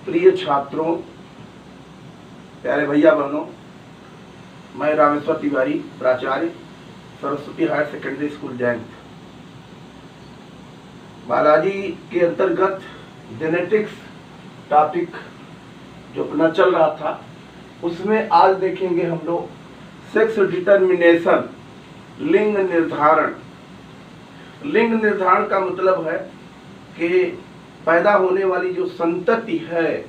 प्रिय छात्रों, प्यारे भैया बहनों, मैं रामेश्वर तिवारी, प्राचार्य, Saraswati higher secondary school Jaint. बालाजी के अंतर्गत जेनेटिक्स टॉपिक जो अपना चल रहा था, उसमें आज देखेंगे हम लोग सेक्स डिटर्मिनेशन, लिंग निर्धारण। लिंग निर्धारण का मतलब है कि पैदा होने वाली जो संतति है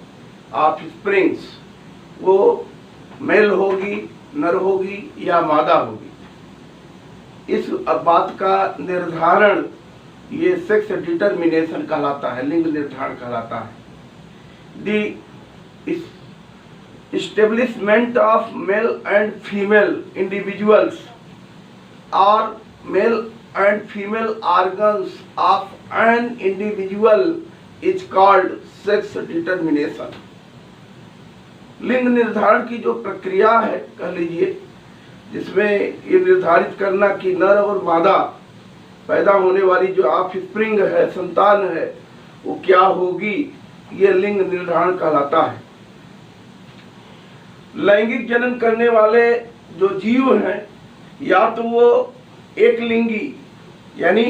ऑफ स्प्रिंग्स, वो मेल होगी, नर होगी या मादा होगी। इस बात का निर्धारण ये सेक्स डिटर्मिनेशन कहलाता है, लिंग निर्धारण कहलाता है। The establishment of male and female individuals or male and female organs of an individual is called sex determination। लिंग निर्धारण की जो प्रक्रिया है, कह लीजिए, जिसमें ये निर्धारित करना कि नर और मादा पैदा होने वाली जो ऑफस्प्रिंग है, संतान है, वो क्या होगी, ये लिंग निर्धारण कहलाता है। लैंगिक जनन करने वाले जो जीव हैं, या तो वो एक लिंगी यानी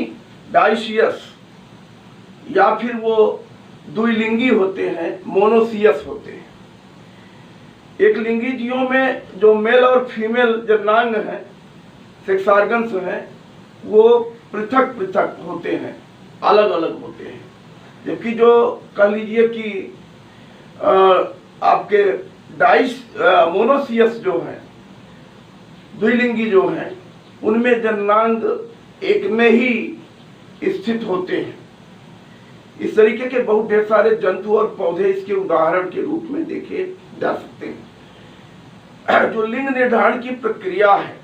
डाइसियस, या फिर वो द्विलिंगी होते हैं, मोनोसियस होते हैं। एक लिंगी जीवों में जो मेल और फीमेल जनांग हैं, सेक्स ऑर्गन्स हैं, वो पृथक पृथक होते हैं, अलग अलग होते हैं। जबकि जो कह लीजिए कि आपके मोनोसियस जो है, द्विलिंगी जो हैं, उनमें जनांग एक में ही स्थित होते हैं। इस तरीके के बहुत ढेर सारे जंतु और पौधे इसके उदाहरण के रूप में देखे जा सकते हैं। जो लिंग निर्धारण की प्रक्रिया है,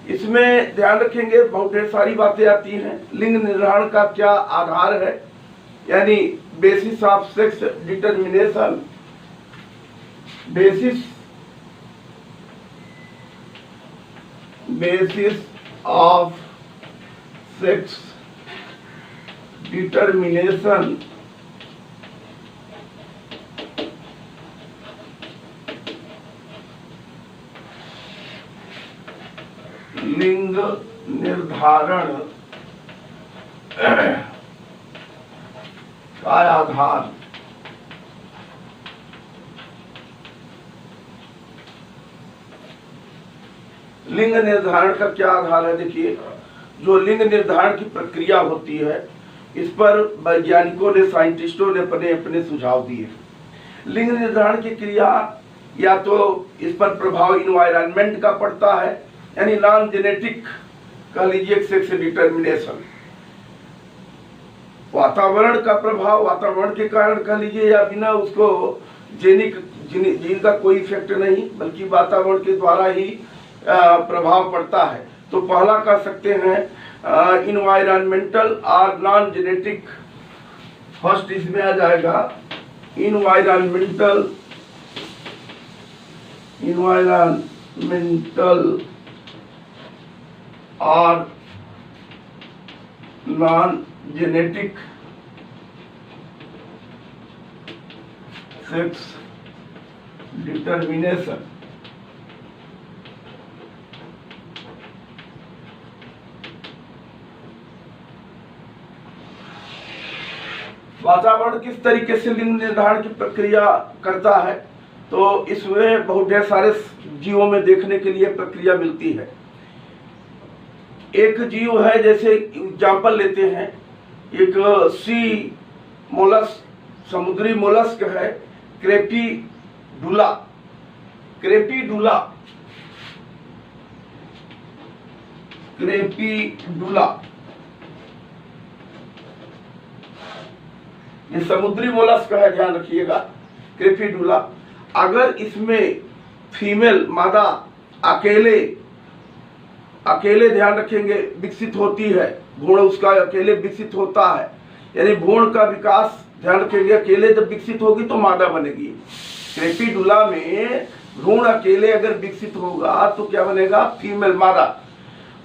इसमें ध्यान रखेंगे बहुत ढेर सारी बातें आती हैं। लिंग निर्धारण का क्या आधार है, यानी basis of sex determination, basis of sex determination लिंग निर्धारण का आधार। लिंग निर्धारण का क्या आधार है? देखिए, जो लिंग निर्धारण की प्रक्रिया होती है, इस पर वैज्ञानिकों ने, साइंटिस्टों ने अपने अपने सुझाव दिए। लिंग निर्धारण की क्रिया या तो इस पर प्रभाव इन्वायरमेंट का पड़ता है, यानी नॉन जेनेटिक कह लीजिए सेक्स डिटर्मिनेशन, वातावरण का प्रभाव, वातावरण के कारण कह लीजिए, या बिना उसको जीन का कोई इफेक्ट नहीं, बल्कि वातावरण के द्वारा ही प्रभाव पड़ता है। तो पहला कह सकते हैं इन्वायरमेंटल और नॉन जेनेटिक। फर्स्ट इसमें आ जाएगा इन्वायरमेंटल और नॉन जेनेटिक सेक्स डिटर्मिनेशन। वातावरण किस तरीके से लिंग निर्धारण की प्रक्रिया करता है, तो इसमें बहुत ढेर सारे जीवों में देखने के लिए प्रक्रिया मिलती है। एक जीव है, जैसे एग्जाम्पल लेते हैं, एक सी मोलस्क, समुद्री मोलस्क है, क्रेपीडुला। ये समुद्री मोलस्क है, ध्यान रखिएगा, क्रेपीडुला। अगर इसमें फीमेल मादा अकेले ध्यान रखेंगे विकसित होती है, भ्रूण उसका अकेले विकसित होता है, यानी भ्रूण का विकास ध्यान रखेंगे, अकेले जब विकसित होगी तो मादा बनेगी। क्रेपीडुला में भ्रूण अकेले अगर विकसित होगा तो क्या बनेगा? फीमेल, मादा।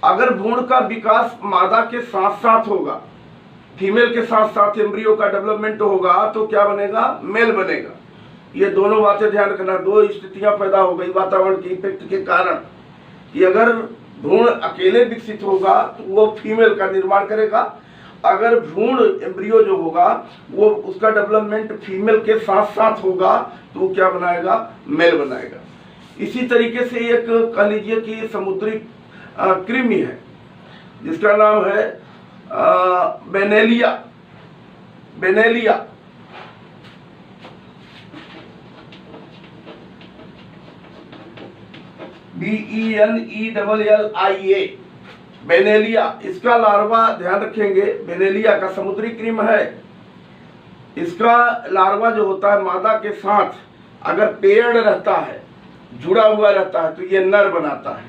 अगर भ्रूण का विकास मादा के साथ साथ होगा, फीमेल के साथ साथ एम्ब्रियो का डेवलपमेंट होगा, तो क्या बनेगा? मेल बनेगा। ये दोनों बातें ध्यान रखना। दो स्थितियां पैदा हो गई वातावरण के इफेक्ट के कारण कि अगर भ्रूण अकेले विकसित होगा तो वो फीमेल का निर्माण करेगा, अगर भ्रूण एम्ब्रियो जो होगा वो उसका डेवलपमेंट फीमेल के साथ साथ होगा तो वो क्या बनाएगा, मेल बनाएगा। इसी तरीके से एक कह लीजिए कि समुद्री कृमि है जिसका नाम है बेनेलिया। BENELLIA, बेनेलिया। इसका लार्वा ध्यान रखेंगे, बेनेलिया का समुद्री कृमि है। इसका लार्वा जो होता है मादा के साथ अगर पेयर्ड रहता है, जुड़ा हुआ रहता है, तो ये नर बनाता है।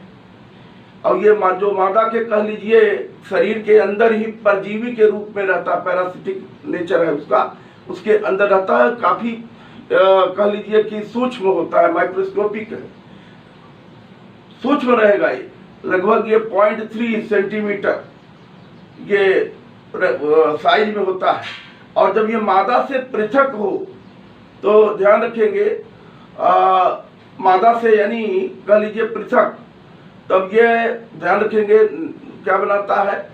और ये जो मादा के कह लीजिए शरीर के अंदर ही परजीवी के रूप में रहता है, पैरासिटिक नेचर है उसका, उसके अंदर रहता है, काफी कह लीजिए कि सूक्ष्म होता है, माइक्रोस्कोपिक है, सूक्ष्म रहेगा। ये लगभग ये 0.3 सेंटीमीटर ये साइज में होता है। और जब ये मादा से पृथक हो तो ध्यान रखेंगे मादा से यानी कह लीजिए पृथक, तब ये ध्यान रखेंगे क्या बनाता है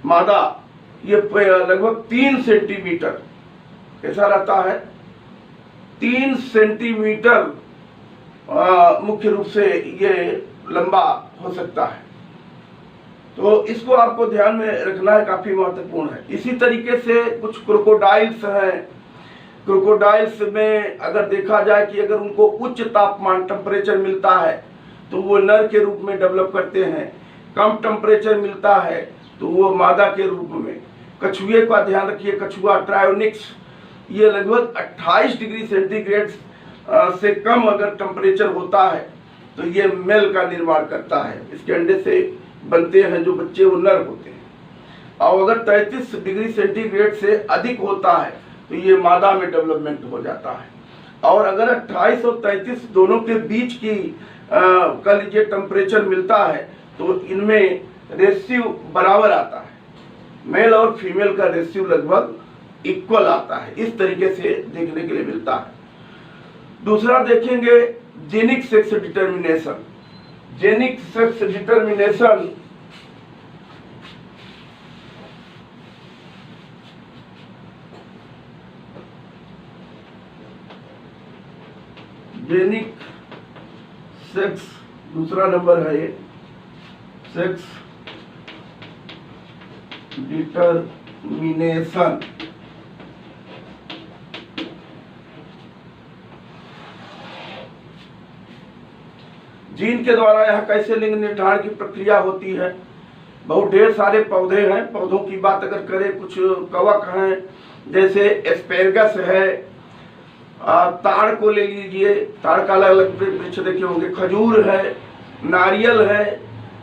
मादा, ये लगभग 3 सेंटीमीटर कैसा रहता है, 3 सेंटीमीटर मुख्य रूप से ये लंबा हो सकता है। तो इसको आपको ध्यान में रखना है, काफी महत्वपूर्ण है। इसी तरीके से कुछ क्रोकोडाइल्स हैं। क्रोकोडाइल्स में अगर देखा जाए कि अगर उनको उच्च तापमान टेम्परेचर मिलता है तो वो नर के रूप में डेवलप करते हैं, कम टेम्परेचर मिलता है तो वो मादा के रूप में। कछुए का ध्यान रखिए, कछुआ ट्रायोनिक्स, ये लगभग 28 डिग्री सेंटीग्रेड से कम अगर टेम्परेचर होता है तो ये मेल का निर्माण करता है। इसके अंडे से बनते हैं जो बच्चे वो नर होते हैं। और अगर 33 डिग्री सेंटीग्रेड से अधिक होता है तो ये मादा में डेवलपमेंट हो जाता है। और अगर 28 और 33 दोनों के बीच की कह लीजिए टेम्परेचर मिलता है तो इनमें रेशियो बराबर आता है, मेल और फीमेल का रेशियो लगभग इक्वल आता है। इस तरीके से देखने के लिए मिलता है। दूसरा देखेंगे genic sex determination. Genic sex determination genic sex दूसरा नंबर है, ये सेक्स डिटर्मिनेशन। जीन के द्वारा यह कैसे लिंग निर्धारण की प्रक्रिया होती है। बहुत ढेर सारे पौधे हैं। पौधों की बात अगर करें, कुछ कवक हैं जैसे एस्पेरगस है, ताड़ को ले लीजिए, ताड़ का अलग अलग वृक्ष देखे होंगे, खजूर है, नारियल है,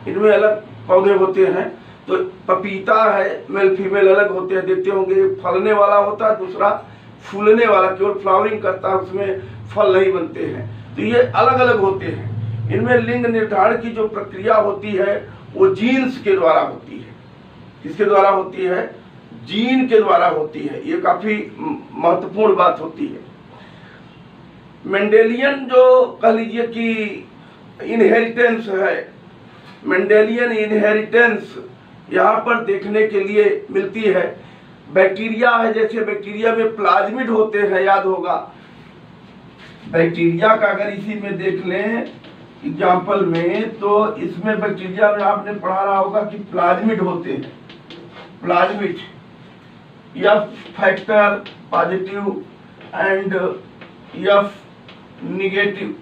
इनमें अलग पौधे होते हैं। तो पपीता है, मेल फीमेल अलग होते हैं, देखते होंगे। फलने वाला होता है, दूसरा फूलने वाला केवल फ्लावरिंग करता है, उसमें फल नहीं बनते हैं। तो ये अलग अलग होते हैं। इनमें लिंग निर्धारण की जो प्रक्रिया होती है वो जीन्स के द्वारा होती है। किसके द्वारा होती है? जीन के द्वारा होती है। ये काफी महत्वपूर्ण बात होती है। मेंडेलियन जो कह लीजिए कि इनहेरिटेंस है, मेंडेलियन इनहेरिटेंस यहाँ पर देखने के लिए मिलती है। बैक्टीरिया है, जैसे बैक्टीरिया में प्लाज्मिड होते हैं, याद होगा। बैक्टीरिया का अगर इसी में देख लें एग्जाम्पल में, तो इसमें बैक्टीरिया में आपने पढ़ा रहा होगा कि प्लाज्मिड होते हैं। Plasmid F factor positive and F negative.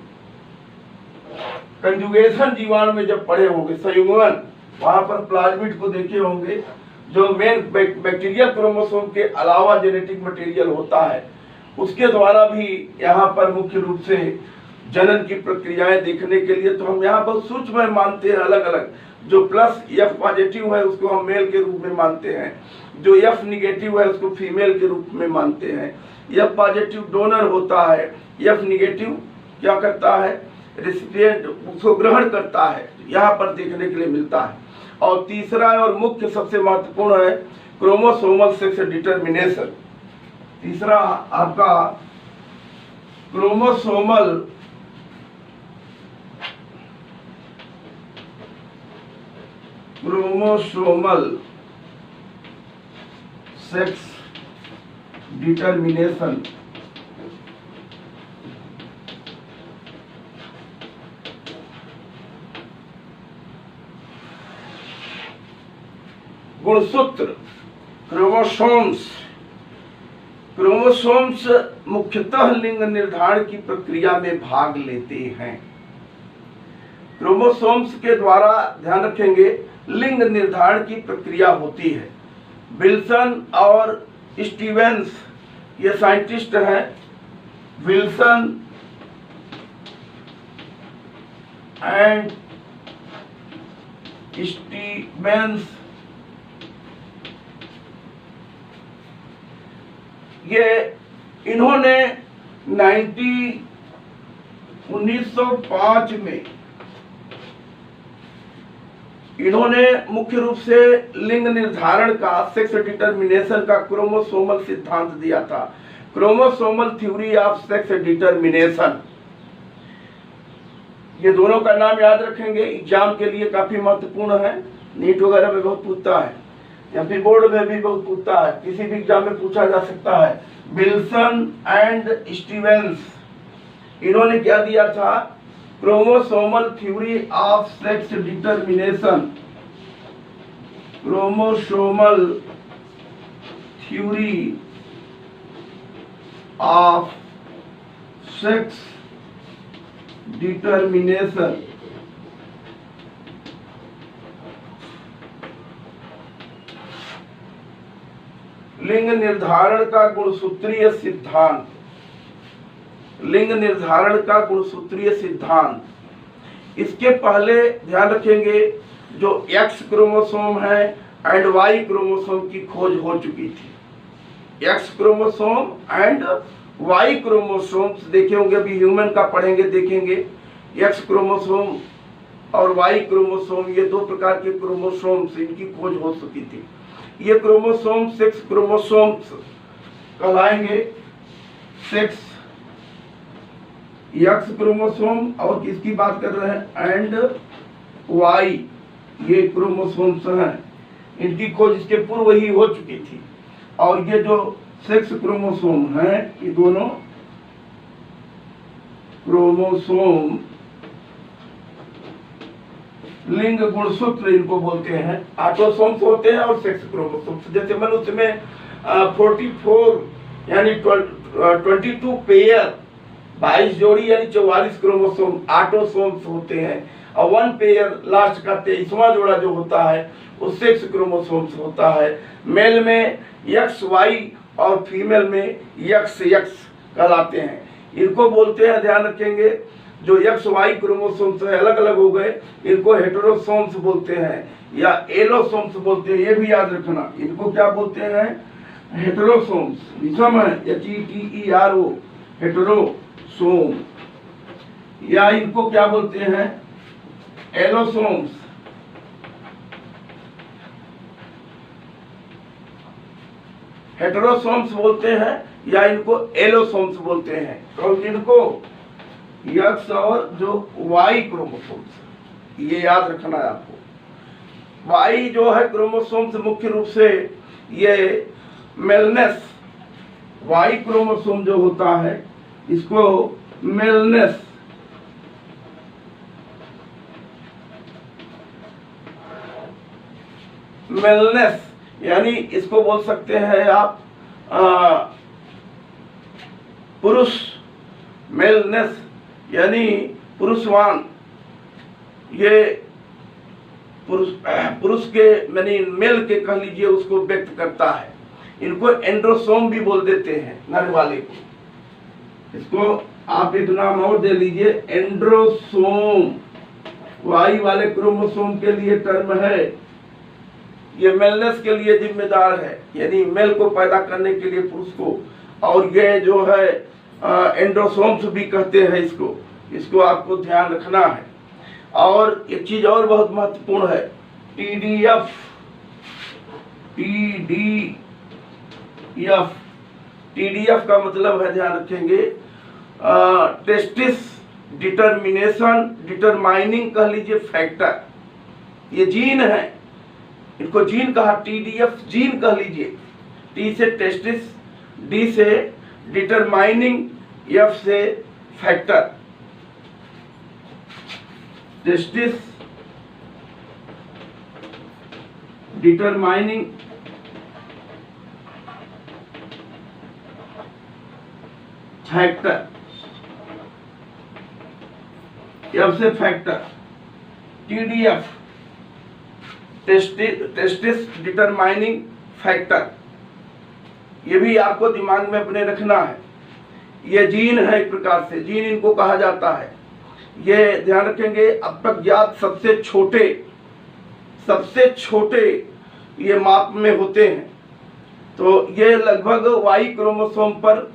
Conjugation जीवाणु में जब पढ़े होंगे, संयुग्मन, वहां पर प्लाज्मिड को देखे होंगे, जो मेन बैक्टीरियल क्रोमोसोम के अलावा जेनेटिक मटेरियल होता है, उसके द्वारा भी यहाँ पर मुख्य रूप से जनन की प्रक्रियाएं देखने के लिए। तो हम यहाँ बहुत सूक्ष्म मानते हैं, अलग अलग। जो प्लस एफ पॉजिटिव है उसको हम मेल के रूप में मानते हैं, जो एफ निगेटिव है उसको फीमेल के रूप में मानते हैं। एफ पॉजिटिव डोनर होता है, एफ निगेटिव क्या करता है? रेसिपिएंट उसको ग्रहण करता है। यहाँ पर देखने के लिए मिलता है। और तीसरा और मुख्य सबसे महत्वपूर्ण है क्रोमोसोमल सेक्स डिटर्मिनेशन। तीसरा आपका क्रोमोसोमल सेक्स डिटर्मिनेशन गुणसूत्र क्रोमोसोम्स मुख्यतः लिंग निर्धारण की प्रक्रिया में भाग लेते हैं। क्रोमोसोम्स के द्वारा ध्यान रखेंगे लिंग निर्धारण की प्रक्रिया होती है। विल्सन और स्टीवेंस ये साइंटिस्ट हैं। विल्सन एंड स्टीवेंस ये इन्होंने 1905 में इन्होंने मुख्य रूप से लिंग निर्धारण का, सेक्स डिटर्मिनेशन का क्रोमोसोमल सिद्धांत दिया था। Chromosomal theory of sex determination, ये दोनों का नाम याद रखेंगे, एग्जाम के लिए काफी महत्वपूर्ण है। नीट वगैरह में बहुत पूछता है या फिर बोर्ड में भी बहुत पूछता है, किसी भी एग्जाम में पूछा जा सकता है। विल्सन एंड स्टीवेंस इन्होंने क्या दिया था? Chromosomal theory of sex determination, chromosomal theory of sex determination. लिंग निर्धारण का गुणसूत्रीय सिद्धांत, लिंग निर्धारण का गुणसूत्रीय सिद्धांत। इसके पहले ध्यान रखेंगे जो एक्स क्रोमोसोम है एंड वाई क्रोमोसोम की खोज हो चुकी थी। X chromosome and Y chromosomes देखे होंगे, अभी ह्यूमन का पढ़ेंगे देखेंगे। एक्स क्रोमोसोम और वाई क्रोमोसोम ये दो प्रकार के क्रोमोसोम्स, इनकी खोज हो चुकी थी। ये क्रोमोसोम सेक्स क्रोमोसोम्स कहलाएंगे। सेक्स एक्स क्रोमोसोम और किसकी बात कर रहे हैं? एंड वाई ये क्रोमोसोम्स हैं, इनकी खोज इसके पूर्व ही हो चुकी थी। और ये जो सेक्स क्रोमोसोम हैं, ये दोनों क्रोमोसोम लिंग गुणसूत्र इनको बोलते हैं। ऑटोसोम्स होते हैं और सेक्स क्रोमोसोम्स। जैसे मनुष्य में 44 यानी 22 पेयर, 22 जोड़ी यानी 44 क्रोमोसोम ऑटोसोम्स होते हैं। और 1 पेयर लास्ट का 23वां जोड़ा जो होता है वो सेक्स क्रोमोसोम्स होता है। मेल में एक्स वाई और फीमेल में एक्स एक्स कहलाते हैं। इनको बोलते हैं, ध्यान रखेंगे, जो एक्स वाई क्रोमोसोम्स है अलग अलग हो गए, इनको हेटेरोसोम्स बोलते हैं या एलोसोम्स बोलते हैं। ये भी याद रखना, इनको क्या बोलते हैं? हेटेरोसोम्स। विषम है HETERO, हेटेरोसोम। या इनको क्या बोलते हैं? एलोसोम्स। हेटेरोसोम्स बोलते हैं या इनको एलोसोम्स बोलते हैं। तो इनको एक्स और जो वाई क्रोमोसोम्स, ये याद रखना है आपको। वाई जो है क्रोमोसोम्स मुख्य रूप से ये मेलनेस, वाई क्रोमोसोम जो होता है इसको मेलनेस यानी इसको बोल सकते हैं आप पुरुष, मेलनेस यानी पुरुषवान। ये पुरुष के यानी मेल के कह लीजिए उसको व्यक्त करता है। इनको एंड्रोसोम भी बोल देते हैं, नर वाले को। इसको आप एक नाम और दे लीजिए, एंड्रोसोम। वाई वाले क्रोमोसोम के लिए टर्म है, ये मेलनेस के लिए जिम्मेदार है, यानी मेल को पैदा करने के लिए पुरुष को। और ये जो है एंड्रोसोम्स भी कहते हैं इसको आपको ध्यान रखना है। और एक चीज और बहुत महत्वपूर्ण है, TDF का मतलब है, ध्यान रखेंगे, टेस्टिस डिटर्मिनेशन डिटरमाइनिंग कह लीजिए फैक्टर, ये जीन है, इनको जीन कहा, TDF जीन कह लीजिए। T से टेस्टिस, D से डिटरमाइनिंग, F से factor. Testis determining factor, F से factor. TDF testis determining factor, ये भी आपको दिमाग में अपने रखना है। ये जीन है, एक प्रकार से जीन इनको कहा जाता है। ये ध्यान रखेंगे, अब तक ज्ञात सबसे छोटे ये माप में होते हैं। तो ये लगभग वाई क्रोमोसोम पर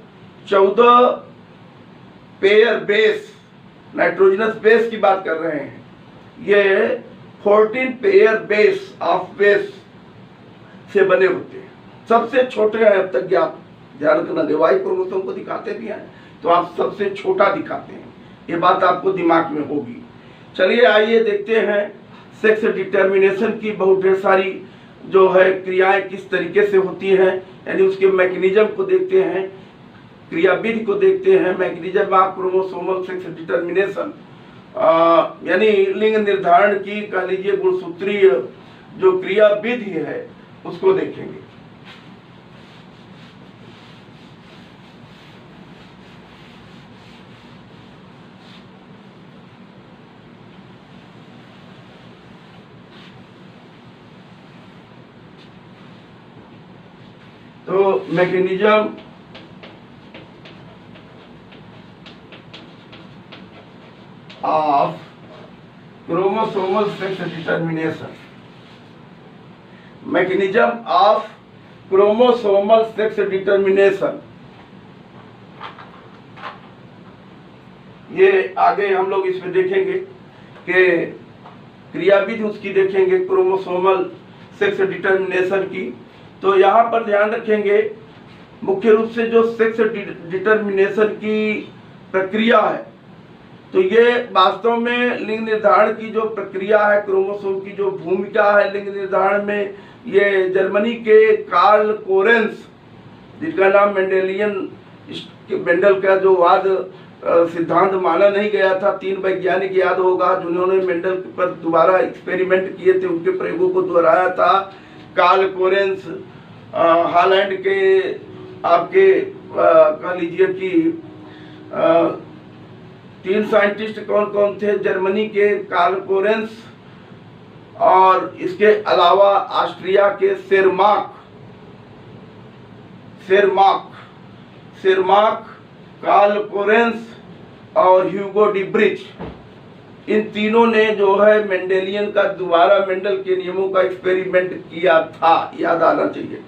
14 पेयर बेस, नाइट्रोजनस बेस की बात कर रहे हैं, ये 14 पेयर बेस ऑफ बेस से बने होते हैं। सबसे छोटे हैं अब तक ज्ञात, ध्यान रखना। वाई क्रोमोसोम को दिखाते भी हैं तो आप सबसे छोटा दिखाते हैं, ये बात आपको दिमाग में होगी। चलिए आइए देखते हैं सेक्स डिटर्मिनेशन की बहुत ढेर सारी जो है क्रियाएं किस तरीके से होती हैं, यानी उसके मैकेनिज्म को देखते हैं, क्रियाविधि को देखते हैं। Mechanism of chromosomal sex determination यानी लिंग निर्धारण की कह लीजिए गुणसूत्रीय जो क्रियाविधि है उसको देखेंगे। तो mechanism of chromosomal sex determination, mechanism of chromosomal sex determination, ये आगे हम लोग इसमें देखेंगे कि क्रियाविधि उसकी देखेंगे क्रोमोसोमल सेक्स डिटर्मिनेशन की। तो यहाँ पर ध्यान रखेंगे मुख्य रूप से जो सेक्स डिटर्मिनेशन की प्रक्रिया है, तो ये वास्तव में लिंग निर्धारण की जो प्रक्रिया है, क्रोमोसोम की जो भूमिका है लिंग निर्धारण में, ये जर्मनी के कार्ल कोरेंस, जिनका नाम मेंडल का जो वाद सिद्धांत माना नहीं गया था, 3 वैज्ञानिक याद होगा जिन्होंने मेंडल पर दोबारा एक्सपेरिमेंट किए थे, उनके प्रयोगों को दोहराया था। कार्ल कोरेंस हॉलैंड के आपके कह लीजिए कि 3 साइंटिस्ट कौन कौन थे, जर्मनी के कार्ल कोरेंस, और इसके अलावा ऑस्ट्रिया के सेरमाक, कार्ल कोरेंस और ह्यूगो डिब्रिच, इन तीनों ने जो है मेंडेलियन का दोबारा मेंडल के नियमों का एक्सपेरिमेंट किया था, याद आना चाहिए।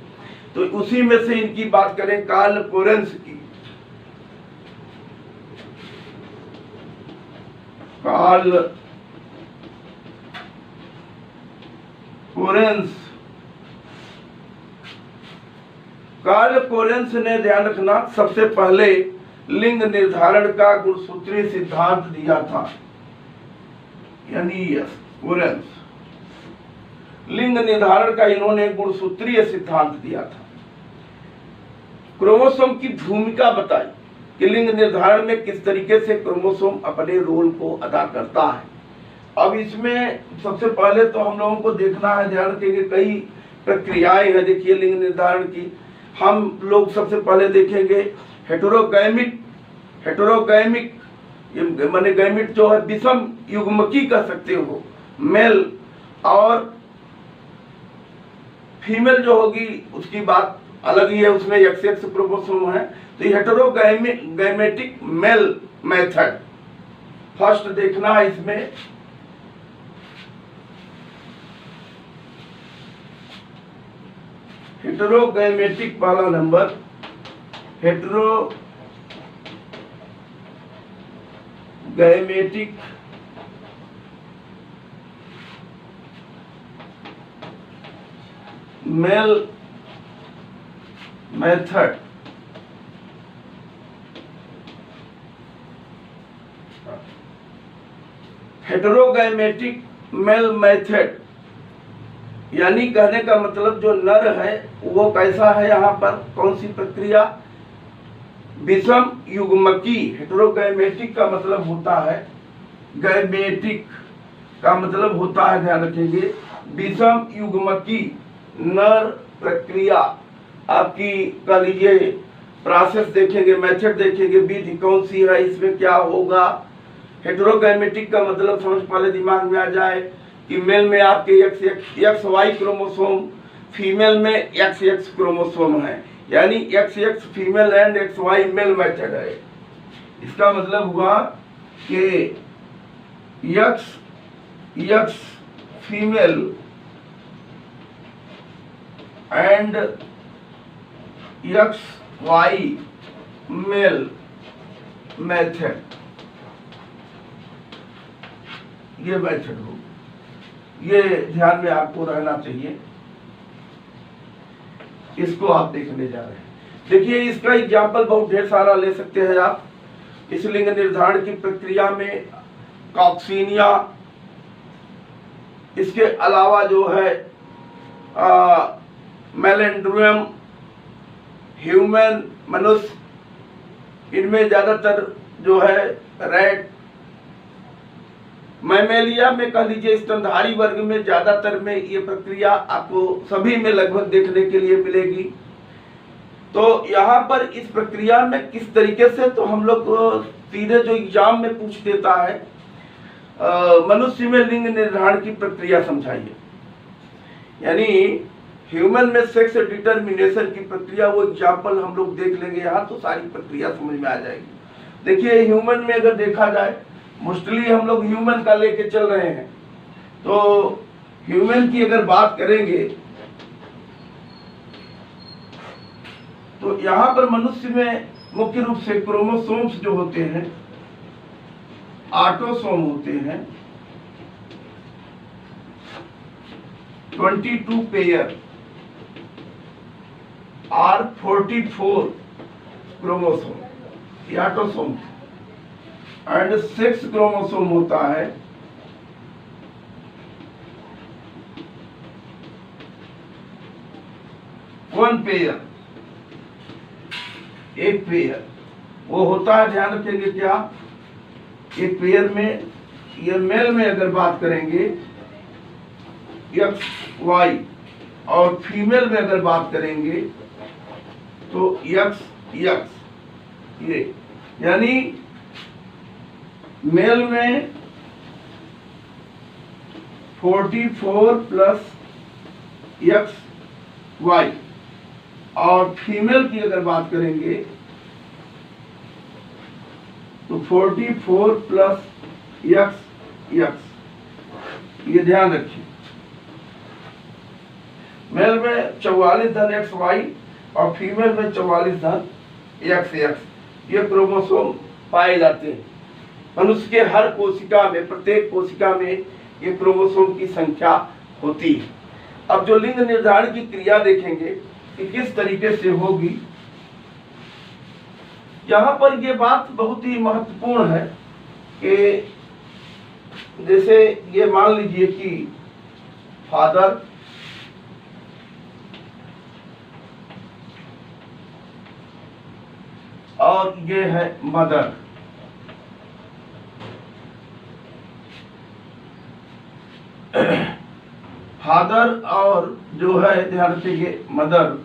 तो उसी में से इनकी बात करें कार्ल कोरेंस की। कार्ल कोरेंस ने, ध्यान रखना, सबसे पहले लिंग निर्धारण का गुणसूत्रीय सिद्धांत दिया था, यानी कोरेंस लिंग निर्धारण का इन्होंने गुणसूत्रीय सिद्धांत दिया था। क्रोमोसोम की भूमिका बताई कि लिंग निर्धारण में किस तरीके से क्रोमोसोम अपने रोल को अदा करता है। अब इसमें सबसे पहले तो हम लोगों को देखना है, ध्यान रखेंगे, कई प्रक्रियाएं हैं देखिए लिंग निर्धारण की। हम लोग सबसे पहले देखेंगे हेटेरोगैमिक माने गैमिट जो है विषम युग्मकी कह सकते हो, मेल और फीमेल जो होगी उसकी बात अलग ही है, उसमें XX क्रोमोसोम है। तो हेटेरोगैमेटिक मेल मेथड फर्स्ट देखना है इसमें। हेटेरोगैमेटिक वाला number, heterogametic male method. Heterogametic male method, यानी कहने का मतलब जो नर है वो कैसा है, यहाँ पर कौन सी प्रक्रिया, विषम युग्मकी। हेटेरोगैमेटिक का मतलब होता है, गैमेटिक का मतलब होता है, ध्यान रखेंगे, विषम युग्मकी नर प्रक्रिया। आपकी कह लीजिए प्रोसेस देखेंगे, मेथड देखेंगे, विधि कौन सी है, इसमें क्या होगा। हेटेरोगैमेटिक का मतलब समझ पहले दिमाग में आ जाए कि मेल में आपके एक्स वाई क्रोमोसोम, फीमेल में एक्स एक्स क्रोमोसोम है, यानी X X female and X Y male method है। इसका मतलब हुआ कि X X female and X Y male method, ये मेथड हो, ये ध्यान में आपको रहना चाहिए। इसको आप देखने जा रहे हैं। देखिए इसका एग्जाम्पल बहुत ढेर सारा ले सकते हैं आप। इस लिंग निर्धारण की प्रक्रिया में कॉक्सीनिया, इसके अलावा जो है मेलेंड्रियम, ह्यूमन मनुष्य, इनमें ज्यादातर जो है रैट, मैमेलिया में कह लीजिए स्तनधारी वर्ग में ज्यादातर में ये प्रक्रिया आपको सभी में लगभग देखने के लिए मिलेगी। तो यहाँ पर इस प्रक्रिया में किस तरीके से, तो हम लोग सीधे जो एग्जाम में पूछ देता है, मनुष्य में लिंग निर्धारण की प्रक्रिया समझाइए, यानी ह्यूमन में सेक्स डिटर्मिनेशन की प्रक्रिया, वो एग्जाम्पल हम लोग देख लेंगे यहाँ, तो सारी प्रक्रिया समझ में आ जाएगी। देखिए ह्यूमन में अगर देखा जाए, मोस्टली हम लोग ह्यूमन का लेके चल रहे हैं, तो ह्यूमन की अगर बात करेंगे तो यहाँ पर मनुष्य में मुख्य रूप से क्रोमोसोम्स जो होते हैं, ऑटोसोम होते हैं, 22 पेयर और 44 क्रोमोसोम, ये ऑटोसोम, एंड 6 क्रोमोसोम होता है, 1 पेयर, एक पेयर वो होता है। ध्यान रखेंगे क्या, एक पेयर में, ये मेल में अगर बात करेंगे एक्स वाई, और फीमेल में अगर बात करेंगे तो एक्स एक्स, ये यानी मेल में 44 प्लस एक्स वाई, और फीमेल की अगर बात करेंगे तो 44 प्लस एक्स एक्स, ये ध्यान रखिए। मेल में 44 धन एक्स वाई और फीमेल में 44 धन एक्स एक्स, ये क्रोमोसोम पाए जाते हैं। मनुष्य के हर कोशिका में, प्रत्येक कोशिका में ये क्रोमोसोम की संख्या होती है। अब जो लिंग निर्धारण की क्रिया देखेंगे कि किस तरीके से होगी, यहाँ पर ये बात बहुत ही महत्वपूर्ण है कि जैसे ये मान लीजिए कि फादर और ये है मदर, फादर और जो है ध्यान रखिए मदर,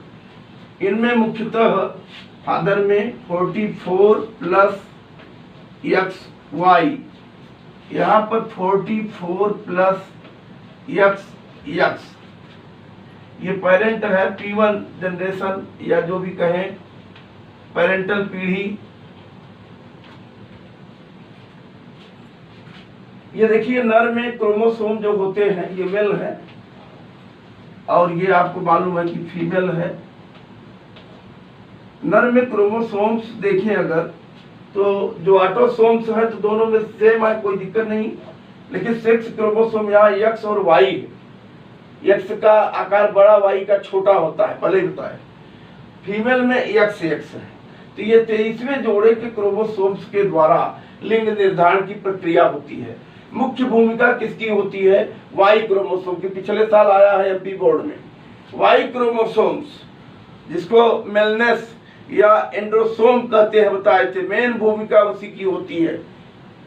इनमें मुख्यतः फादर में 44 प्लस एक्स वाई, यहाँ पर 44 प्लस एक्स एक्स, ये पेरेंट है, P1 जनरेशन या जो भी कहें, पेरेंटल पीढ़ी। ये देखिए नर में क्रोमोसोम जो होते हैं ये मेल है, और ये आपको मालूम है कि फीमेल है। नर में क्रोमोसोम्स देखें अगर, तो जो ऑटोसोम्स है तो दोनों में सेम है, कोई दिक्कत नहीं, लेकिन सेक्स क्रोमोसोम यहाँ एक्स और वाई है। एक्स का आकार बड़ा, वाई का छोटा होता है, पहले होता है। फीमेल में एक्स एक्स है, तो ये 23वें जोड़े के क्रोमोसोम्स के द्वारा लिंग निर्धारण की प्रक्रिया होती है। मुख्य भूमिका किसकी होती है? वाई क्रोमोसोम की। पिछले साल आया है एमपी बोर्ड में। वाई क्रोमोसोम्स जिसको मेलनेस या एंड्रोसोम कहते हैं बताए थे, मेन भूमिका उसी की होती है।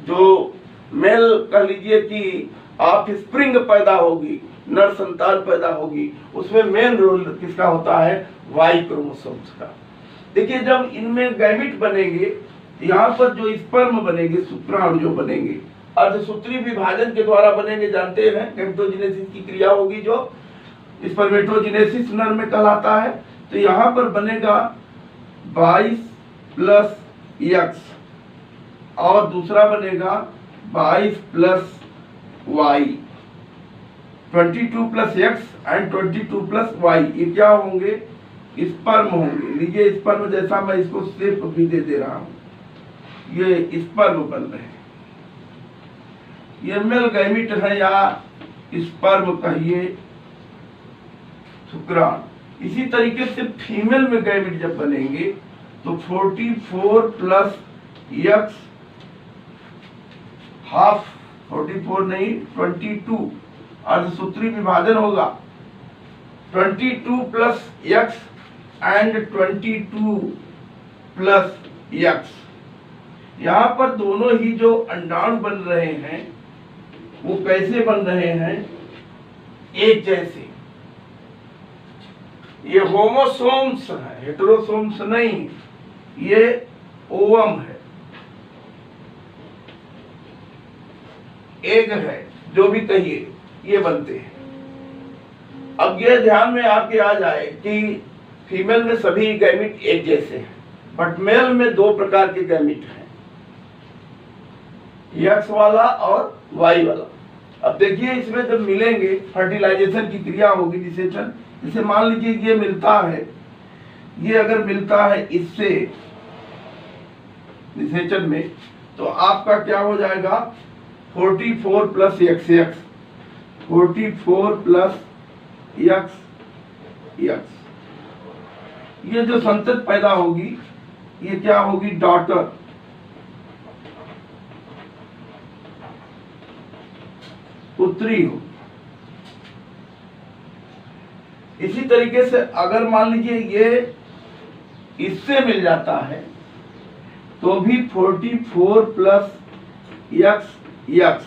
जो मेल कह लीजिए कि आप स्प्रिंग पैदा होगी, नर संतान पैदा होगी, उसमें मेन रोल किसका होता है? वाई क्रोमोसोम्स का। देखिए जब इनमें गैमिट बनेंगे, यहाँ पर जो स्पर्म बनेंगे, शुक्राणु जो बनेंगे, अर्धसूत्री विभाजन के द्वारा बनेंगे। जानते हैं गैमेटोजेनेसिस की क्रिया होगी जो स्पर्मेटोजेनेसिस नर में कहलाता है। तो यहाँ पर बनेगा 22 प्लस एक्स और दूसरा बनेगा 22 plus Y, 22 plus X and 22 plus Y. ये क्या होंगे? स्पर्म होंगे। लीजिए स्पर्म, जैसा मैं इसको शेप भी दे रहा हूं, ये स्पर्म बन रहे हैं। ये मेल गैमिट है या स्पर्म कहिए, शुक्राणु। इसी तरीके से फीमेल में गैमिट जब बनेंगे तो 44 प्लस एक्स हाफ, 44 नहीं 22, अर्धसूत्री विभाजन होगा। 22 plus X and 22 plus x. यहाँ पर दोनों ही जो अंडाणु बन रहे हैं वो कैसे बन रहे हैं? एक जैसे। ये होमोसोम्स है, हेटेरोसोम्स नहीं, ये ओवम है, एग है, जो भी कहिए, ये बनते हैं। अब ये ध्यान में आपके आ जाए कि फीमेल में सभी गैमिट एक जैसे हैं, बट मेल में दो प्रकार के गैमिट हैं, एक्स वाला और वाई वाला। अब देखिए इसमें जब मिलेंगे फर्टिलाइजेशन की क्रिया होगी, निषेचन। जैसे मान लीजिए ये मिलता है, ये अगर मिलता है इससे निषेचन में, तो आपका क्या हो जाएगा? 44 plus x x, 44 plus x x. ये जो संतति पैदा होगी ये क्या होगी? डॉटर। पुत्री हो। इसी तरीके से अगर मान लीजिए ये इससे मिल जाता है तो भी 44 प्लस एक्स एक्स,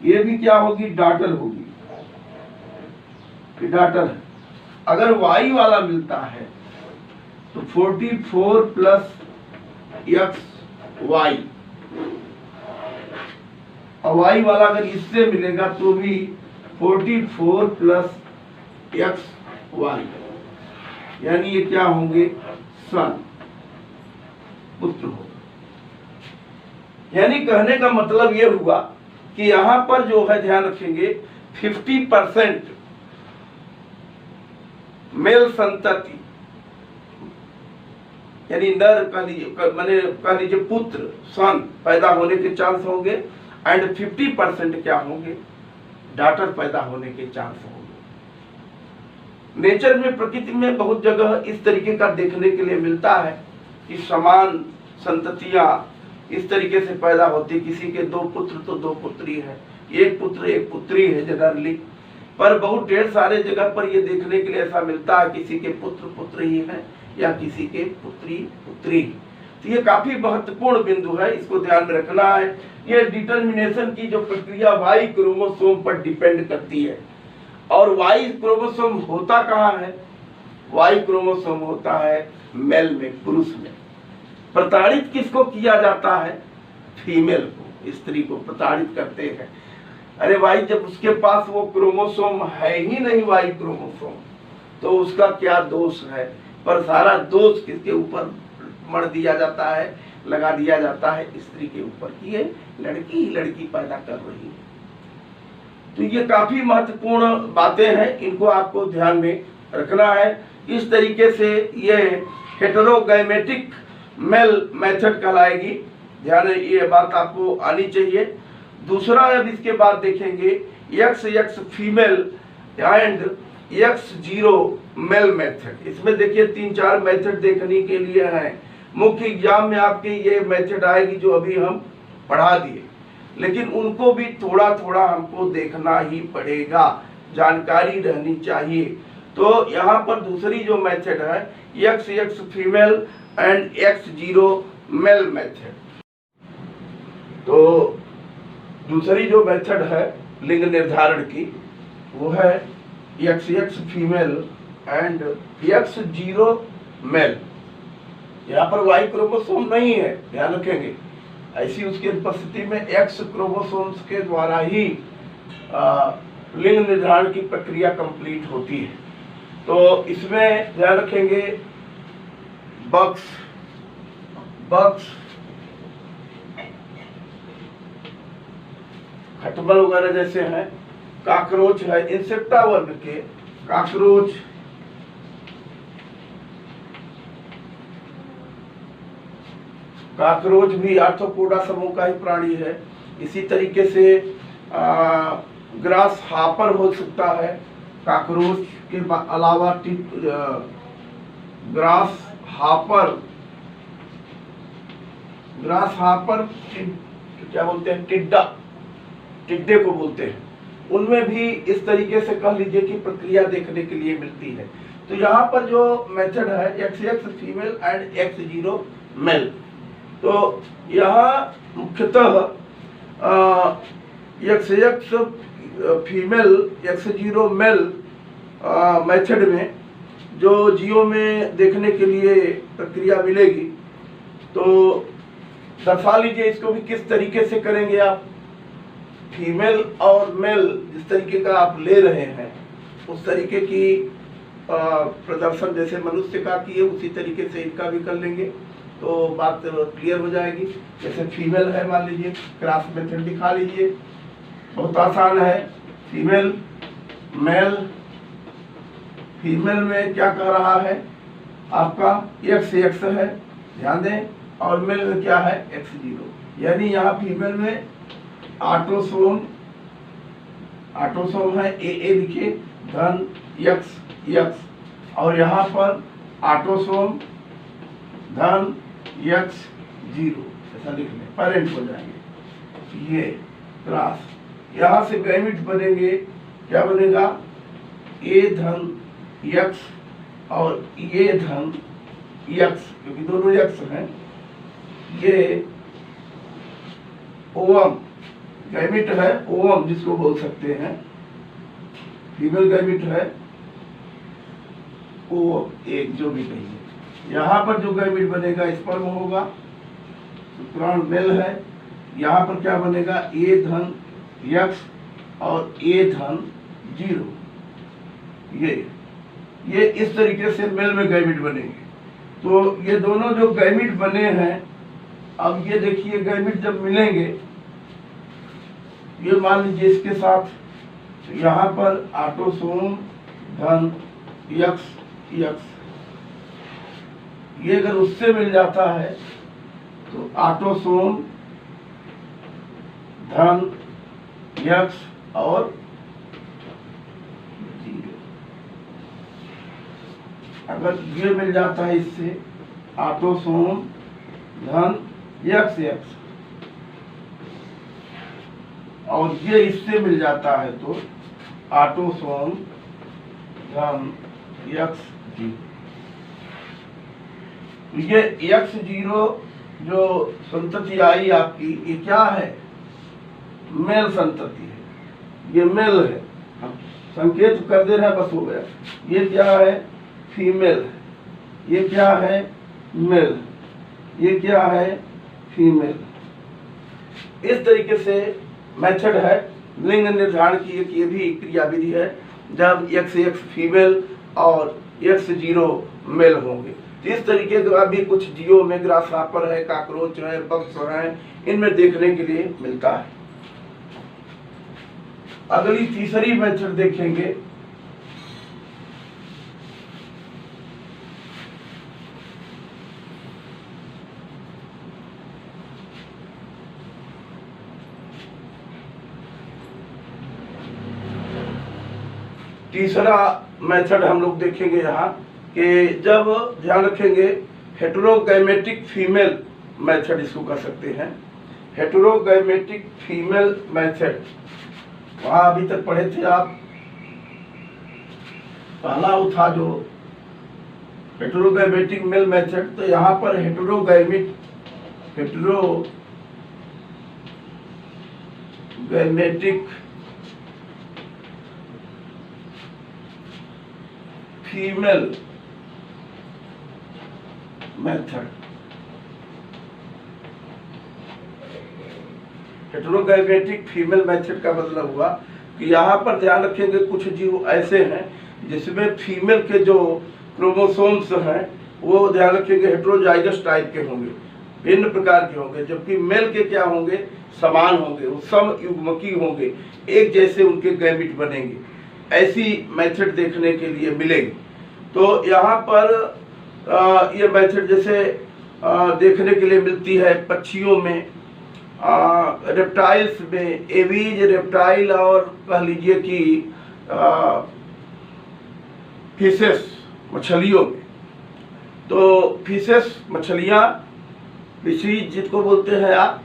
ये भी क्या होगी? डॉटर होगी, डॉटर है। अगर वाई वाला मिलता है तो 44 प्लस एक्स वाई, और वाई वाला अगर इससे मिलेगा तो भी 44 प्लस एक्स वाई, यानी ये क्या होंगे? सन, पुत्र होगा। यानी कहने का मतलब ये हुआ कि यहां पर जो है ध्यान रखेंगे 50% मेल संतति, यानी नर कह लीजिए पुत्र, सन पैदा होने के चांस होंगे, एंड 50% क्या होंगे? डॉटर पैदा होने के चांस होंगे। नेचर में, प्रकृति में बहुत जगह इस तरीके का देखने के लिए मिलता है कि समान संततियां इस तरीके से पैदा होती। किसी के 2 पुत्र तो 2 पुत्री है, एक पुत्र एक पुत्री है जनरली, पर बहुत ढेर सारे जगह पर ये देखने के लिए ऐसा मिलता है किसी के पुत्र पुत्र ही है या किसी के पुत्री पुत्री। तो ये काफी महत्वपूर्ण बिंदु है, इसको ध्यान में रखना है। ये डिटर्मिनेशन की जो प्रक्रिया वाई क्रोमोसोम पर डिपेंड करती है। और वाई क्रोमोसोम होता कहाँ है? वाई क्रोमोसोम होता है मेल में, पुरुष में। प्रताड़ित किसको किया जाता है? फीमेल को, स्त्री को प्रताड़ित करते हैं। अरे भाई, जब उसके पास वो क्रोमोसोम है ही नहीं, वाई क्रोमोसोम, तो उसका क्या दोष है? पर सारा दोष किसके ऊपर मर दिया जाता है, लगा दिया जाता है? स्त्री के ऊपर कि ये लड़की ही लड़की पैदा कर रही है। तो ये काफी महत्वपूर्ण बातें हैं, इनको आपको ध्यान में रखना है। इस तरीके से ये हेटेरोगैमेटिक मेल मेथड कहलाएगी। ध्यान, ये बात आपको आनी चाहिए। दूसरा, अब इसके बाद देखेंगे X X female and X0 male method. इसमें देखिए 3-4 मेथड देखने के लिए हैं। मुख्य एग्जाम में आपके ये मेथड आएगी जो अभी हम पढ़ा दिए, लेकिन उनको भी थोड़ा थोड़ा हमको देखना ही पड़ेगा, जानकारी रहनी चाहिए। तो यहाँ पर दूसरी जो मेथड है XX female and X0 male method. तो दूसरी जो मेथड है लिंग निर्धारण की वो है XX female and X0 mail. यहाँ पर Y क्रोमोसोम नहीं है, ध्यान रखेंगे। ऐसी उसकी उपस्थिति में X क्रोमोसोम्स के द्वारा ही लिंग निर्धारण की प्रक्रिया कंप्लीट होती है। तो इसमें ध्यान रखेंगे बग्स खटमल वगैरह जैसे हैं, काकरोच है, इंसेक्टा वर्ग के काकरोच भी आर्थ्रोपोडा समूह का ही प्राणी है। इसी तरीके से ग्रास हापर हो सकता है। काकरोच के अलावा ग्रास हापर क्या बोलते हैं, टिड्डे को बोलते हैं। उनमें भी इस तरीके से कह लीजिए कि प्रक्रिया देखने के लिए मिलती है। तो यहाँ पर जो मेथड है XX female and X0 mail, तो यहाँ मुख्यतः XX female X0 male method में जो जियो में देखने के लिए प्रक्रिया मिलेगी, तो दर्शा लीजिए इसको भी किस तरीके से करेंगे आप। फीमेल और मेल जिस तरीके का आप ले रहे हैं उस तरीके की प्रदर्शन जैसे मनुष्य का किए उसी तरीके से इनका भी कर लेंगे तो बात क्लियर हो जाएगी। जैसे फीमेल है, मान लीजिए क्रॉस मेथड दिखा लीजिए, बहुत आसान है। फीमेल मेल, फीमेल में क्या कह रहा है आपका XX है, ध्यान दें, और मेल में क्या है X0। यानी यहाँ फीमेल में ऑटोसोम है AA लिखिए धन XX, और यहाँ पर ऑटोसोम धन X0 ऐसा लिख लें, पेरेंट हो जाएंगे। ये क्रॉस, यहाँ से गैमिट बनेंगे, क्या बनेगा A धन X और ये धन X, क्योंकि दोनों X हैं। ये ओवम गैमिट है, ओवम जिसको बोल सकते हैं, फीमेल गैमिट है ओवम, एक जो भी कहिए। यहाँ पर जो गैमिट बनेगा स्पर्म होगा, शुक्राणु मेल है। यहाँ पर क्या बनेगा A धन X और A धन 0। ये इस तरीके से मेल में गैमिट बनेंगे। तो ये दोनों जो गैमिट बने हैं, अब ये देखिए गैमिट जब मिलेंगे, ये मान लीजिए इसके साथ, तो यहाँ पर ऑटोसोम धन XX, ये अगर उससे मिल जाता है तो ऑटोसोम धन X और 0। अगर ये मिल जाता है इससे ऑटोसोम धन XX, और ये इससे मिल जाता है तो ऑटोसोम धन X0। ये X0 जो संतति आई आपकी, ये क्या है, मेल संतति है, ये मेल है। हम संकेत कर दे रहे हैं, बस हो गया। ये क्या है, फीमेल है। ये क्या है, मेल। ये क्या है, फीमेल। इस तरीके से मेथड है लिंग निर्धारण की। एक ये भी क्रिया विधि है जब XX फीमेल और X0 मेल होंगे। तो इस तरीके का भी कुछ जियो में ग्रासहॉपर है, काकरोच है, बग्स है, इनमें देखने के लिए मिलता है। अगली तीसरी मेथड देखेंगे, तीसरा मेथड हम लोग देखेंगे यहाँ कि जब ध्यान रखेंगे हेटेरोगैमेटिक फीमेल मेथड इसको कह सकते हैं, हेटेरोगैमेटिक फीमेल मेथड। वहाँ अभी तक पढ़े थे आप, पहला वो था जो हेटेरोगैमेटिक मेल मेथड, तो यहाँ पर heterogametic female method. Heterogametic female method का मतलब हुआ कि यहाँ पर ध्यान रखेंगे कुछ जीव ऐसे हैं जिसमें फीमेल के जो क्रोमोसोम्स हैं वो ध्यान रखेंगे हेटेरोजाइगस टाइप के होंगे, भिन्न प्रकार के होंगे, जबकि मेल के क्या होंगे, समान होंगे, वो समयुग्मकी होंगे, एक जैसे उनके गैमिट बनेंगे। ऐसी मेथड देखने के लिए मिलेगी। तो यहाँ पर ये मेथड जैसे देखने के लिए मिलती है पक्षियों में, रेप्टाइल्स में, एवीज रेप्टाइल, और कह लीजिए कि फिशेस मछलियों में। तो फिशेस मछलियाँ, फिशीज जिसको बोलते हैं आप,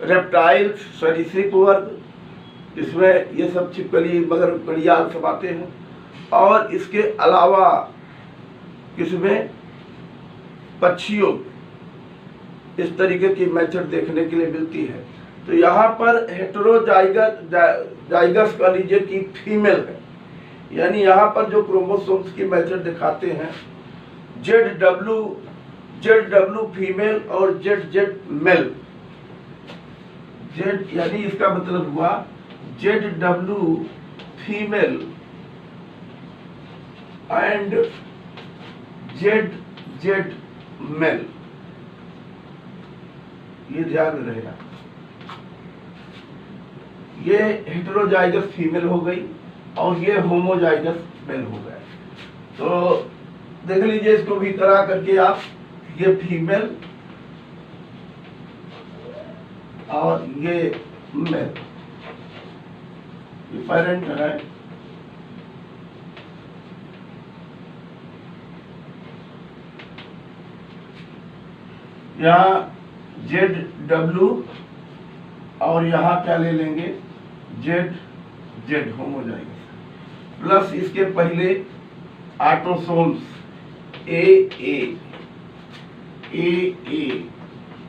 रेप्टाइल्स सरीसृप वर्ग, इसमें ये सब छिपकली मगर घड़ियाल सब आते हैं, और इसके अलावा किसमें, पक्षियों, इस तरीके की मेथड देखने के लिए मिलती है। तो यहाँ पर हेटेरोजाइगस कह लीजिए कि फीमेल है, यानी यहाँ पर जो क्रोमोसोम्स की मेथड दिखाते हैं ZW फीमेल और ZZ मेल। Z यानी इसका मतलब हुआ ZW female and ZZ male, ये ध्यान में रहेगा। ये हेटेरोजाइगस फीमेल हो गई और ये होमोजाइगस मेल हो गया। तो देख लीजिए इसको भी करा करके आप, ये फीमेल और ये मेल, ये पेरेंट है, यहाँ ZW और यहाँ क्या ले लेंगे, ZZ होमोजाइगस, प्लस इसके पहले ऑटोसोम्स AA,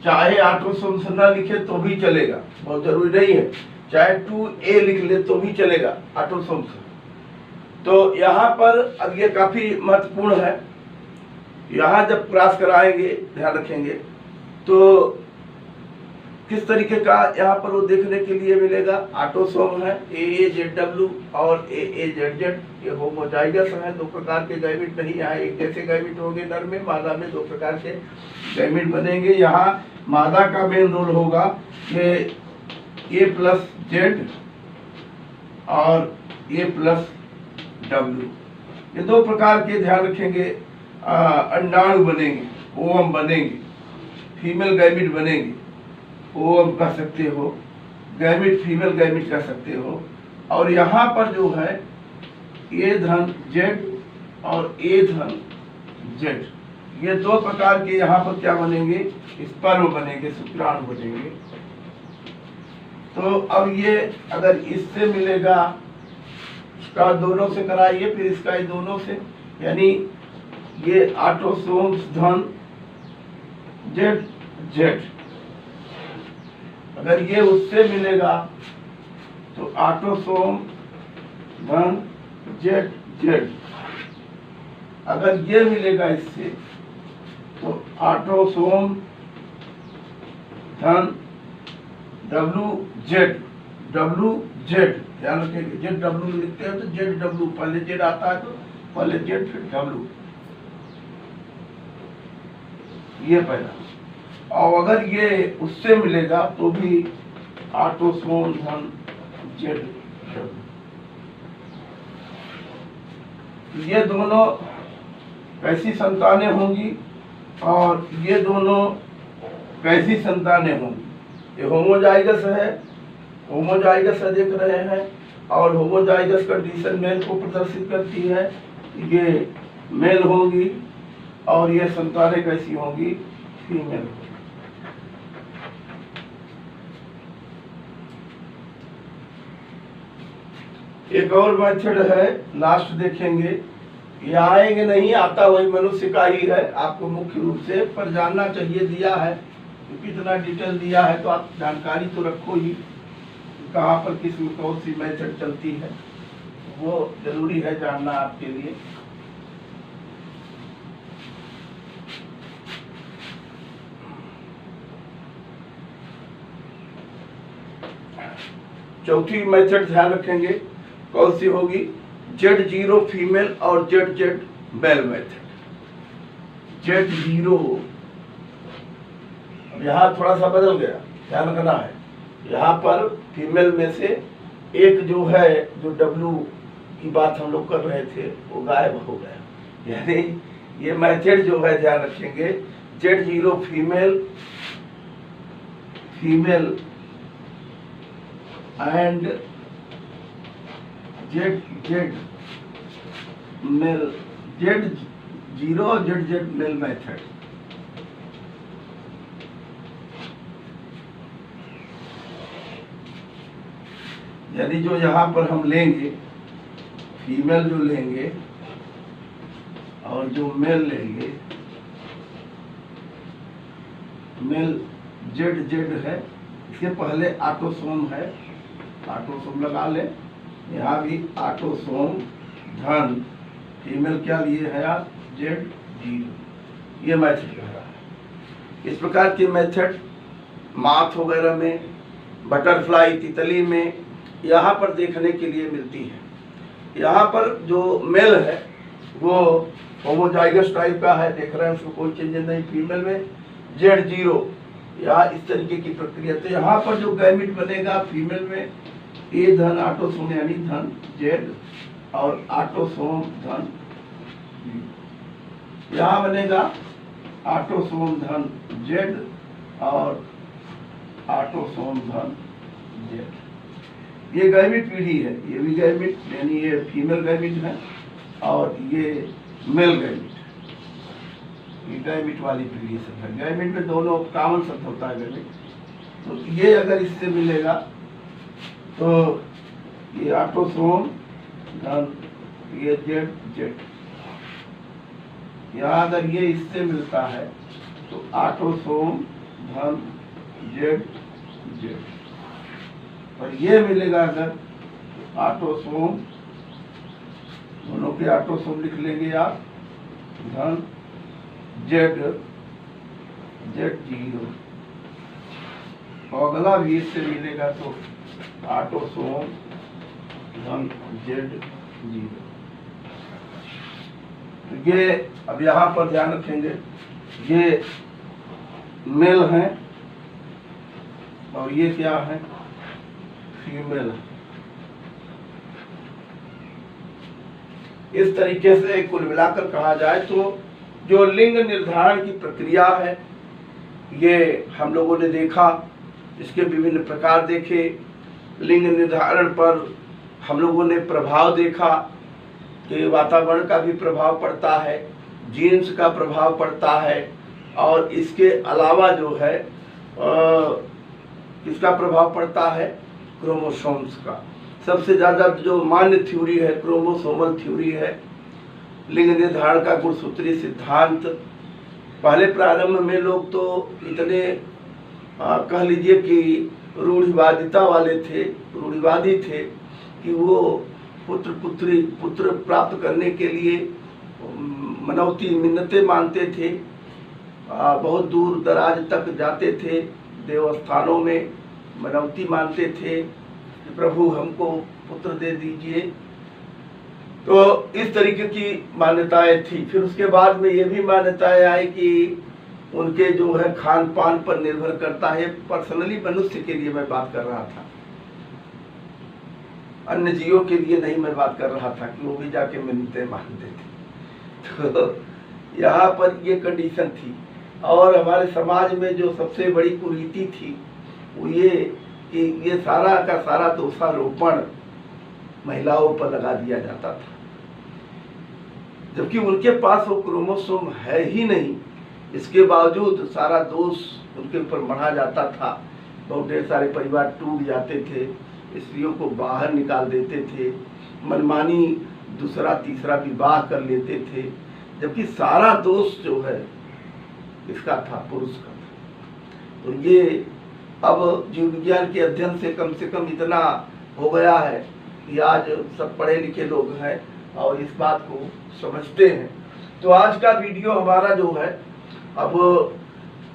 चाहे ऑटोसोम्स ना लिखे तो भी चलेगा, बहुत जरूरी नहीं है, चाहे 2A लिख ले तो भी चलेगा ऑटोसोम्स। तो यहाँ पर अब ये काफी महत्वपूर्ण है, यहाँ जब क्रॉस कराएंगे ध्यान रखेंगे तो किस तरीके का यहाँ पर वो देखने के लिए मिलेगा। ऑटोसोम है AAZW और AAZZ, ये होमोजाइगस है, दो प्रकार के गैमिट नहीं, यहाँ एक जैसे गैमिट होंगे नर में, मादा में दो प्रकार के गैमिट बनेंगे। यहाँ मादा का मेन रोल होगा ये A+Z और A+W, ये दो प्रकार के ध्यान रखेंगे अंडाणु बनेंगे, ओवम बनेंगे, फीमेल गैमिट बनेंगे, ओवम कह सकते हो, गैमिट फीमेल गैमिट कह सकते हो। और यहाँ पर जो है A+Z और A+Z, ये दो प्रकार के यहाँ पर क्या बनेंगे, स्पर्म बनेंगे, शुक्राणु बनेंगे। तो अब ये अगर इससे मिलेगा, इसका दोनों से कराइए, फिर इसका ये दोनों से, यानी ये ऑटोसोम्स धन ZZ, अगर ये उससे मिलेगा तो ऑटोसोम धन ZZ, अगर ये मिलेगा इससे तो ऑटोसोम धन WZ, ध्यान रखिए ZW लिखते हैं तो ZW, पहले Z आता है तो पहले Z फिर W, ये पहला। और अगर ये उससे मिलेगा तो भी ऑटोसोम धन ZW। ये दोनों कैसी संतानें होंगी और ये दोनों कैसी संतानें होंगी। ये होमोजाइगस है, देख रहे हैं, और होमोजाइगस कंडीशन मेल को प्रदर्शित करती है, ये मेल होगी, और ये संतानें कैसी होंगी, फीमेल होगी। एक और मेथड है, लास्ट देखेंगे, ये आएंगे नहीं, आता वही मनुष्य का ही है, आपको मुख्य रूप से पर जानना चाहिए, दिया है क्योंकि इतना डिटेल दिया है तो आप जानकारी तो रखो ही, कहाँ पर किस में कौन सी मेथड चलती है, वो जरूरी है जानना आपके लिए। चौथी मेथड ध्यान रखेंगे कौन सी होगी, Z0 फीमेल और ZZ मेल मेथड। Z0 अब यहाँ थोड़ा सा बदल गया, ध्यान रखना है, यहाँ पर फीमेल में से एक जो है, जो W की बात हम लोग कर रहे थे वो गायब हो गया, यानी ये मेथड जो है ध्यान रखेंगे, Z0 female and ZZ mail, Z0 और ZZ मेल मेथड। यानी जो यहाँ पर हम लेंगे, फीमेल जो लेंगे और जो मेल लेंगे, मेल ZZ है, इसके पहले ऑटोसोम है, ऑटोसोम लगा ले, यहाँ भी ऑटोसोम धन, फीमेल क्या लिए है आप, Z0, ये मेथड कह रहा है। इस प्रकार के मेथड माथ वगैरह में, बटरफ्लाई तितली में यहाँ पर देखने के लिए मिलती है। यहाँ पर जो मेल है वो होमोजाइगस टाइप का है, देख रहे हैं, उसको कोई चेंज नहीं। फीमेल में Z0, यहाँ इस तरीके की प्रक्रिया। तो यहाँ पर जो गैमिट बनेगा फीमेल में, ए धन ऑटोसोम यानी धन Z और ऑटोसोम धन, यहाँ बनेगा ऑटोसोम धन Z और ऑटोसोम धन Z। ये गैमिट पीढ़ी है, ये भी गैमिट यानी ये फीमेल गैमिट है और ये मेल गैमिट, ये गैमिट वाली पीढ़ी सब है। गैमिट में दोनों कॉमन शब्द होता है गैमिट। तो ये अगर इससे मिलेगा तो ये ऑटोसोम धन ये Z। यहाँ अगर ये इससे मिलता है तो ऑटोसोम धन Z। और ये मिलेगा अगर ऑटोसोम, दोनों के ऑटोसोम लिख लेंगे आप, धन Z0। और अगला भी इससे मिलेगा तो ऑटोसोम धन Z0। तो ये अब यहाँ पर ध्यान रखेंगे, ये मेल है और ये क्या है, फीमेल। इस तरीके से कुल मिलाकर कहा जाए तो जो लिंग निर्धारण की प्रक्रिया है ये हम लोगों ने देखा, इसके विभिन्न प्रकार देखे। लिंग निर्धारण पर हम लोगों ने प्रभाव देखा कि वातावरण का भी प्रभाव पड़ता है, जीन्स का प्रभाव पड़ता है, और इसके अलावा जो है किसका प्रभाव पड़ता है, क्रोमोसोम्स का। सबसे ज़्यादा जो मान्य थ्योरी है क्रोमोसोमल थ्योरी है। लिंग निर्धारण का गुणसूत्री सिद्धांत, पहले प्रारंभ में लोग तो इतने कह लीजिए कि रूढ़िवादिता वाले थे, रूढ़िवादी थे कि वो पुत्र प्राप्त करने के लिए मनौती मिन्नतें मानते थे, बहुत दूर दराज तक जाते थे, देवस्थानों में मनौती मानते थे कि प्रभु हमको पुत्र दे दीजिए। तो इस तरीके की मान्यताएं थी। फिर उसके बाद में ये भी मान्यताएं आई कि उनके जो है खान पान पर निर्भर करता है। पर्सनली मनुष्य के लिए मैं बात कर रहा था, अन्य जीवों के लिए नहीं मैं बात कर रहा था कि वो भी जाके मिन्नतें मानते थे। तो यहाँ पर ये कंडीशन थी। और हमारे समाज में जो सबसे बड़ी कुरीति थी वो ये कि ये सारा का सारा दोषारोपण महिलाओं पर लगा दिया जाता था, जबकि उनके पास वो क्रोमोसोम है ही नहीं। इसके बावजूद सारा दोष उनके ऊपर मढ़ा जाता था। बहुत ढेर सारे परिवार टूट जाते थे, स्त्रियों को बाहर निकाल देते थे, मनमानी दूसरा तीसरा विवाह कर लेते थे, जबकि सारा दोष जो है इसका था, पुरुष का था। तो ये अब जीव विज्ञान के अध्ययन से कम इतना हो गया है कि आज सब पढ़े लिखे लोग हैं और इस बात को समझते हैं। तो आज का वीडियो हमारा जो है अब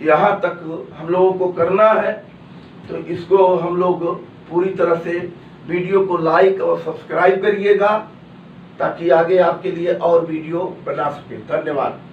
यहाँ तक हम लोगों को करना है, तो इसको हम लोग पूरी तरह से वीडियो को लाइक और सब्सक्राइब करिएगा ताकि आगे आपके लिए और वीडियो बना सके। धन्यवाद।